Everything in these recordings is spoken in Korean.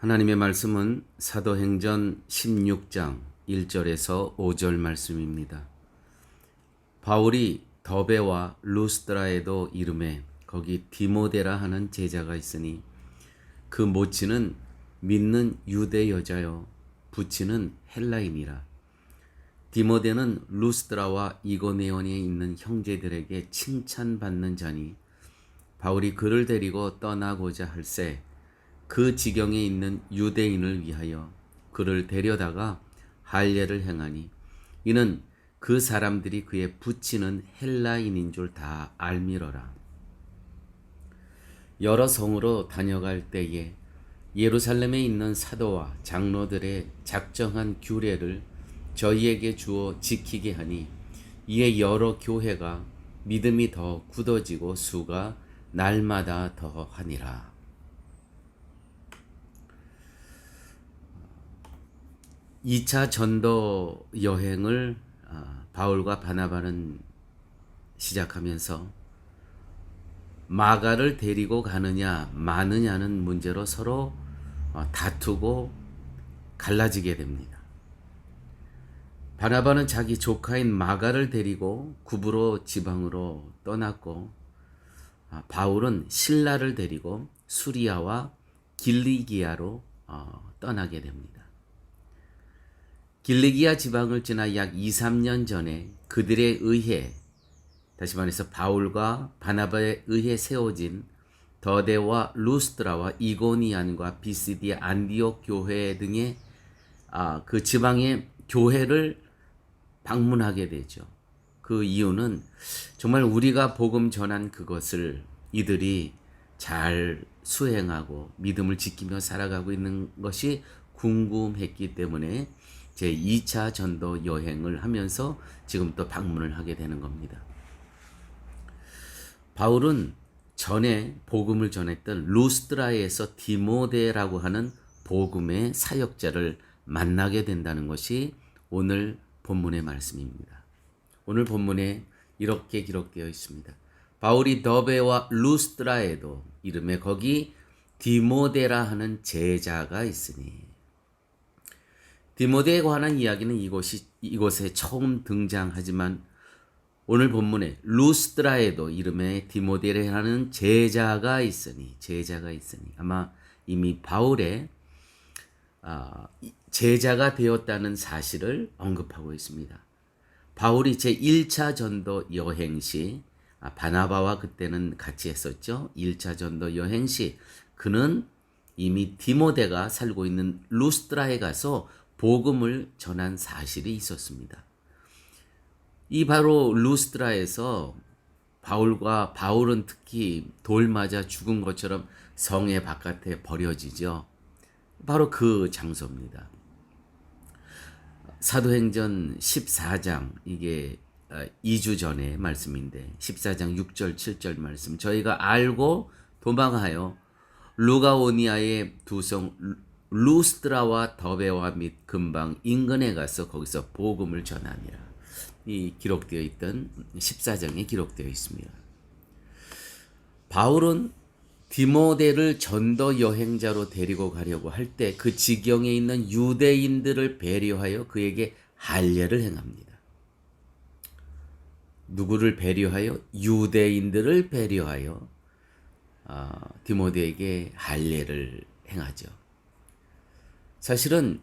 하나님의 말씀은 사도행전 16장 1절에서 5절 말씀입니다. 바울이 더베와 루스드라에도 이름에 거기 디모데라 하는 제자가 있으니 그 모치는 믿는 유대 여자요 부치는 헬라인이라. 디모데는 루스드라와 이고니온에 있는 형제들에게 칭찬받는 자니 바울이 그를 데리고 떠나고자 할새 그 지경에 있는 유대인을 위하여 그를 데려다가 할례를 행하니 이는 그 사람들이 그의 부치는 헬라인인 줄 다 알미러라. 여러 성으로 다녀갈 때에 예루살렘에 있는 사도와 장로들의 작정한 규례를 저희에게 주어 지키게 하니 이에 여러 교회가 믿음이 더 굳어지고 수가 날마다 더하니라. 이 차 전도 여행을 바울과 바나바는 시작하면서 마가를 데리고 가느냐 마느냐는 문제로 서로 다투고 갈라지게 됩니다. 바나바는 자기 조카인 마가를 데리고 구브로 지방으로 떠났고 바울은 실라를 데리고 수리아와 길리기아로 떠나게 됩니다. 길리기아 지방을 지나 약 2, 3년 전에 그들에 의해, 다시 말해서 바울과 바나바에 의해 세워진 더데와 루스드라와 이고니안과 비시디아 안디옥 교회 등의 그 지방의 교회를 방문하게 되죠. 그 이유는 정말 우리가 복음 전한 그것을 이들이 잘 수행하고 믿음을 지키며 살아가고 있는 것이 궁금했기 때문에 제 2차 전도 여행을 하면서 지금 또 방문을 하게 되는 겁니다. 바울은 전에 복음을 전했던 루스드라에서 디모데라고 하는 복음의 사역자를 만나게 된다는 것이 오늘 본문의 말씀입니다. 오늘 본문에 이렇게 기록되어 있습니다. 바울이 더베와 루스드라에도 이름에 거기 디모데라 하는 제자가 있으니. 디모데에 관한 이야기는 이곳에 처음 등장하지만 오늘 본문에 루스드라에도 이름에 디모데라는 제자가 있으니 아마 이미 바울의 제자가 되었다는 사실을 언급하고 있습니다. 바울이 제1차 전도 여행 시 바나바와 그때는 같이 했었죠. 1차 전도 여행 시 그는 이미 디모데가 살고 있는 루스드라에 가서 복음을 전한 사실이 있었습니다. 이 바로 루스드라에서 바울은 특히 돌 맞아 죽은 것처럼 성의 바깥에 버려지죠. 바로 그 장소입니다. 사도행전 14장, 이게 2주 전의 말씀인데 14장 6절 7절 말씀, 저희가 알고 도망하여 루가오니아의 두 성 루스드라와 더베와 및 근방 인근에 가서 거기서 복음을 전하니라. 이 기록되어 있던 14장에 기록되어 있습니다. 바울은 디모데를 전도 여행자로 데리고 가려고 할 때 그 지경에 있는 유대인들을 배려하여 그에게 할례를 행합니다. 누구를 배려하여? 유대인들을 배려하여 디모데에게 할례를 행하죠. 사실은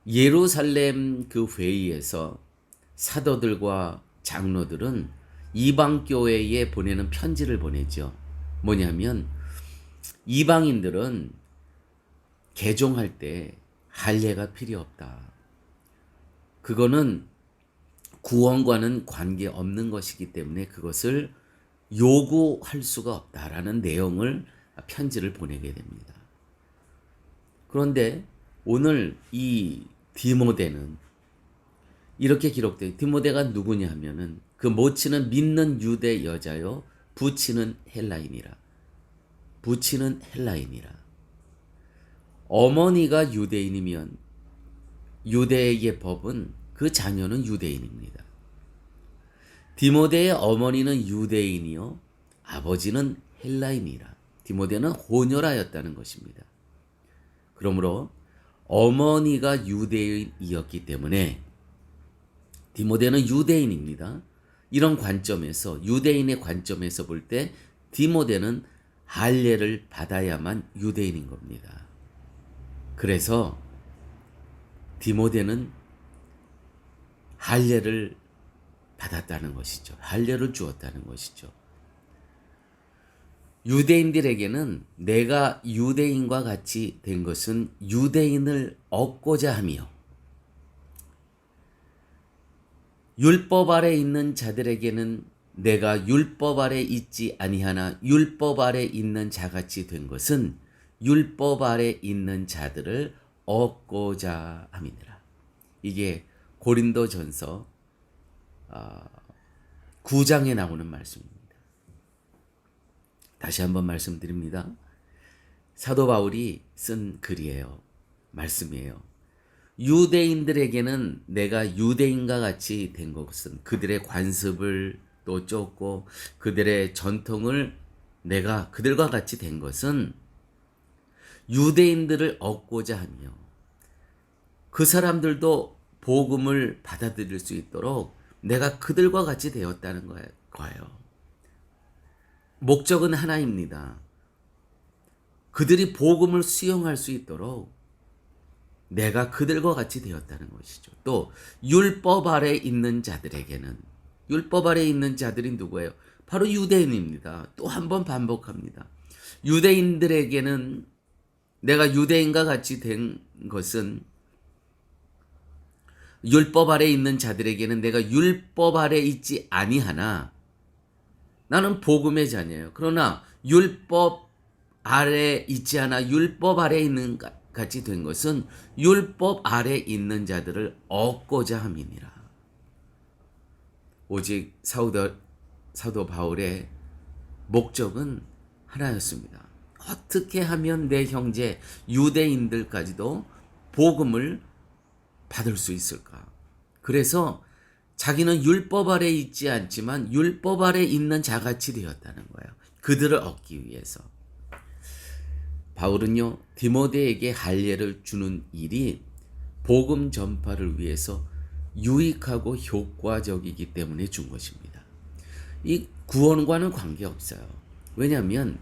예루살렘 그 회의에서 사도들과 장로들은 이방 교회에 보내는 편지를 보내죠. 뭐냐면 이방인들은 개종할 때 할례가 필요 없다. 그거는 구원과는 관계없는 것이기 때문에 그것을 요구할 수가 없다라는 내용을 편지를 보내게 됩니다. 그런데 오늘 이 디모데는 이렇게 기록돼요. 디모데가 누구냐 하면은 그 모치는 믿는 유대 여자요 부치는 헬라인이라. 어머니가 유대인이면 유대의 법은 그 자녀는 유대인입니다. 디모데의 어머니는 유대인이요 아버지는 헬라인이라. 디모데는 혼혈하였다는 것입니다. 그러므로 어머니가 유대인이었기 때문에 디모데는 유대인입니다. 이런 관점에서 유대인의 관점에서 볼 때 디모데는 할례를 받아야만 유대인인 겁니다. 그래서 디모데는 할례를 받았다는 것이죠. 할례를 주었다는 것이죠. 유대인들에게는 내가 유대인과 같이 된 것은 유대인을 얻고자 하며 율법 아래 있는 자들에게는 내가 율법 아래 있지 아니하나 율법 아래 있는 자같이 된 것은 율법 아래 있는 자들을 얻고자 함이니라. 이게 고린도전서 9장에 나오는 말씀입니다. 다시 한번 말씀드립니다. 사도 바울이 쓴 글이에요. 말씀이에요. 유대인들에게는 내가 유대인과 같이 된 것은 그들의 관습을 또 쫓고 그들의 전통을 내가 그들과 같이 된 것은 유대인들을 얻고자 하며 그 사람들도 복음을 받아들일 수 있도록 내가 그들과 같이 되었다는 거예요. 목적은 하나입니다. 그들이 복음을 수용할 수 있도록 내가 그들과 같이 되었다는 것이죠. 또 율법 아래 있는 자들에게는 율법 아래 있는 자들이 누구예요? 바로 유대인입니다. 또 한 번 반복합니다. 유대인들에게는 내가 유대인과 같이 된 것은 율법 아래 있는 자들에게는 내가 율법 아래 있지 아니하나 나는 복음의 자녀예요. 그러나 율법 아래 있지 않아 율법 아래 있는 같이 된 것은 율법 아래 있는 자들을 얻고자 함이니라. 오직 사도 바울의 목적은 하나였습니다. 어떻게 하면 내 형제 유대인들까지도 복음을 받을 수 있을까? 그래서 자기는 율법 아래 있지 않지만 율법 아래 있는 자같이 되었다는 거예요. 그들을 얻기 위해서. 바울은요, 디모데에게 할례를 주는 일이 복음 전파를 위해서 유익하고 효과적이기 때문에 준 것입니다. 이 구원과는 관계없어요. 왜냐하면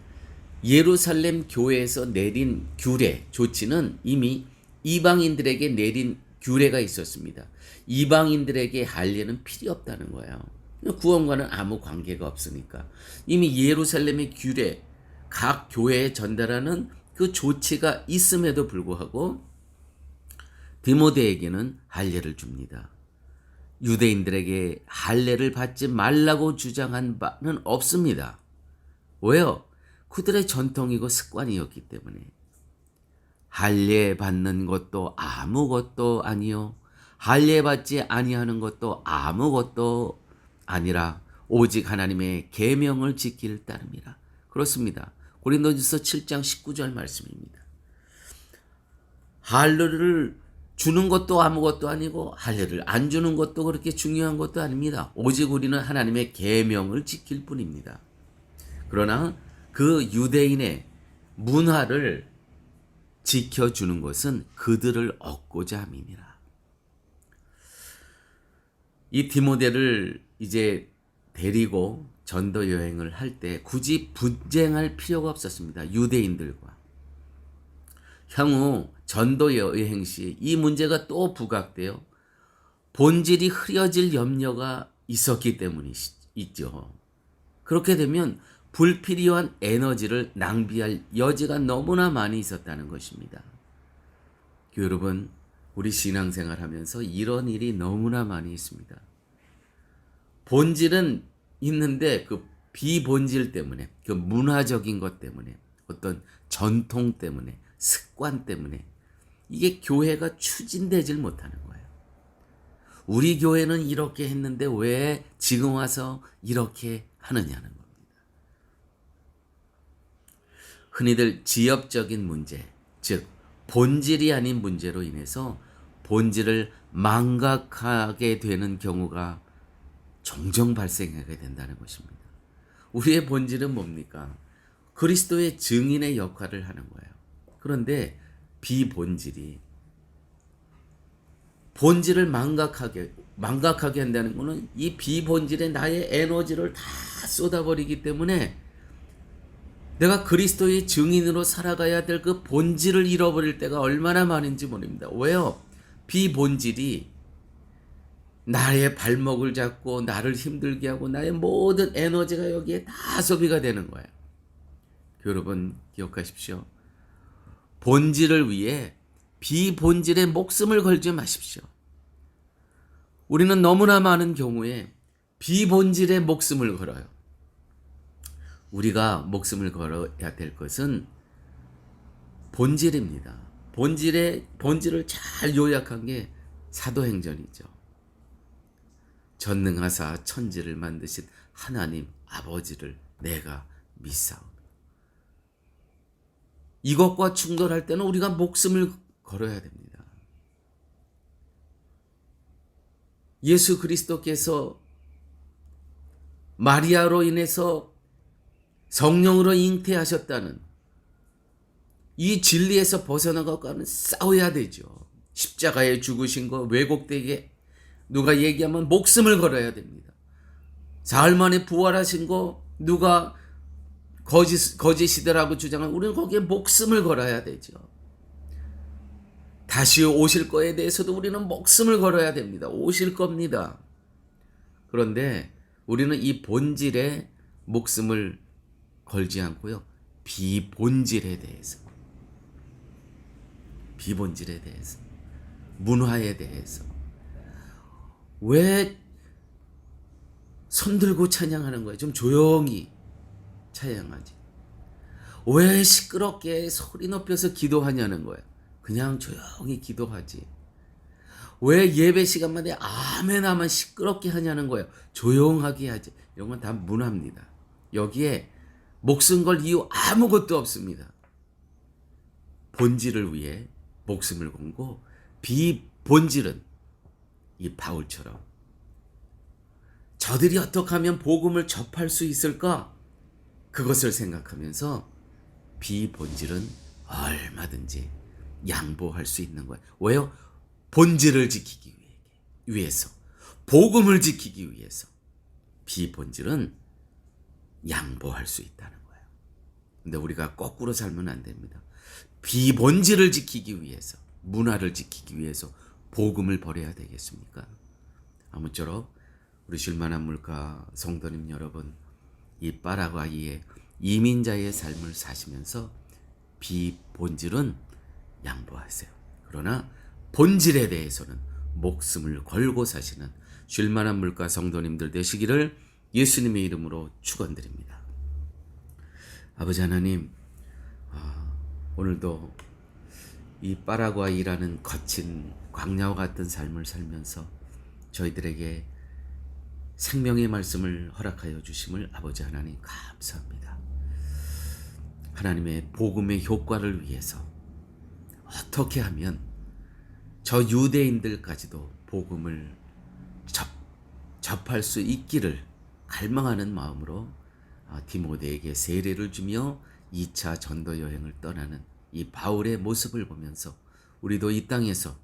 예루살렘 교회에서 내린 규례, 조치는 이미 이방인들에게 내린 규례가 있었습니다. 이방인들에게 할례는 필요 없다는 거예요. 구원과는 아무 관계가 없으니까. 이미 예루살렘의 규례, 각 교회에 전달하는 그 조치가 있음에도 불구하고 디모데에게는 할례를 줍니다. 유대인들에게 할례를 받지 말라고 주장한 바는 없습니다. 왜요? 그들의 전통이고 습관이었기 때문에. 할례 받는 것도 아무것도 아니요 할례 받지 아니하는 것도 아무것도 아니라 오직 하나님의 계명을 지킬 따름이라. 그렇습니다. 고린도전서 7장 19절 말씀입니다. 할례를 주는 것도 아무것도 아니고 할례를 안 주는 것도 그렇게 중요한 것도 아닙니다. 오직 우리는 하나님의 계명을 지킬 뿐입니다. 그러나 그 유대인의 문화를 지켜주는 것은 그들을 얻고자 함이니라. 이 디모데를 이제 데리고 전도 여행을 할 때 굳이 분쟁할 필요가 없었습니다. 유대인들과. 향후 전도 여행 시 이 문제가 또 부각되어 본질이 흐려질 염려가 있었기 때문이죠. 그렇게 되면 불필요한 에너지를 낭비할 여지가 너무나 많이 있었다는 것입니다. 여러분, 우리 신앙생활 하면서 이런 일이 너무나 많이 있습니다. 본질은 있는데 그 비본질 때문에, 그 문화적인 것 때문에, 어떤 전통 때문에, 습관 때문에 이게 교회가 추진되질 못하는 거예요. 우리 교회는 이렇게 했는데 왜 지금 와서 이렇게 하느냐는 겁니다. 흔히들 지엽적인 문제, 즉 본질이 아닌 문제로 인해서 본질을 망각하게 되는 경우가 종종 발생하게 된다는 것입니다. 우리의 본질은 뭡니까? 그리스도의 증인의 역할을 하는 거예요. 그런데 비본질이 본질을 망각하게 한다는 것은 이 비본질에 나의 에너지를 다 쏟아버리기 때문에 내가 그리스도의 증인으로 살아가야 될 그 본질을 잃어버릴 때가 얼마나 많은지 모릅니다. 왜요? 비본질이 나의 발목을 잡고 나를 힘들게 하고 나의 모든 에너지가 여기에 다 소비가 되는 거예요. 여러분 기억하십시오. 본질을 위해 비본질에 목숨을 걸지 마십시오. 우리는 너무나 많은 경우에 비본질에 목숨을 걸어요. 우리가 목숨을 걸어야 될 것은 본질입니다. 본질을 잘 요약한 게 사도행전이죠. 전능하사 천지를 만드신 하나님 아버지를 내가 믿사오니. 이것과 충돌할 때는 우리가 목숨을 걸어야 됩니다. 예수 그리스도께서 마리아로 인해서 성령으로 잉태하셨다는 이 진리에서 벗어나가고는 싸워야 되죠. 십자가에 죽으신 거 왜곡되게 누가 얘기하면 목숨을 걸어야 됩니다. 사흘 만에 부활하신 거 누가 거짓이더라고 주장하면 우리는 거기에 목숨을 걸어야 되죠. 다시 오실 거에 대해서도 우리는 목숨을 걸어야 됩니다. 오실 겁니다. 그런데 우리는 이 본질에 목숨을 걸지 않고요. 비본질에 대해서, 문화에 대해서 왜 손들고 찬양하는 거예요? 좀 조용히 찬양하지. 왜 시끄럽게 소리 높여서 기도하냐는 거예요. 그냥 조용히 기도하지. 왜 예배 시간마다 아멘하면 시끄럽게 하냐는 거예요. 조용하게 하지. 이런 건 다 문화입니다. 여기에 목숨 걸 이유 아무것도 없습니다. 본질을 위해 목숨을 걸고 비본질은 이 바울처럼 저들이 어떻게 하면 복음을 접할 수 있을까? 그것을 생각하면서 비본질은 얼마든지 양보할 수 있는 거예요. 왜요? 본질을 지키기 위해서, 복음을 지키기 위해서 비본질은 양보할 수 있다는 거예요. 근데 우리가 거꾸로 살면 안 됩니다. 비본질을 지키기 위해서, 문화를 지키기 위해서 복음을 버려야 되겠습니까? 아무쪼록 우리 쉴만한 물가 성도님 여러분, 이 파라과이의 이민자의 삶을 사시면서 비본질은 양보하세요. 그러나 본질에 대해서는 목숨을 걸고 사시는 쉴만한 물가 성도님들 되시기를 예수님의 이름으로 축원드립니다. 아버지 하나님, 오늘도 이 파라과이라는 거친 광야와 같은 삶을 살면서 저희들에게 생명의 말씀을 허락하여 주심을 아버지 하나님 감사합니다. 하나님의 복음의 효과를 위해서 어떻게 하면 저 유대인들까지도 복음을 접할 수 있기를 갈망하는 마음으로 디모데에게 세례를 주며 2차 전도 여행을 떠나는 이 바울의 모습을 보면서 우리도 이 땅에서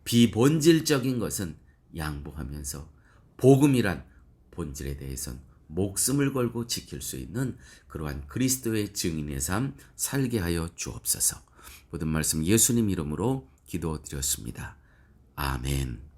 비본질적인 것은 양보하면서 복음이란 본질에 대해선 목숨을 걸고 지킬 수 있는 그러한 그리스도의 증인의 삶 살게 하여 주옵소서. 모든 말씀 예수님 이름으로 기도드렸습니다. 아멘.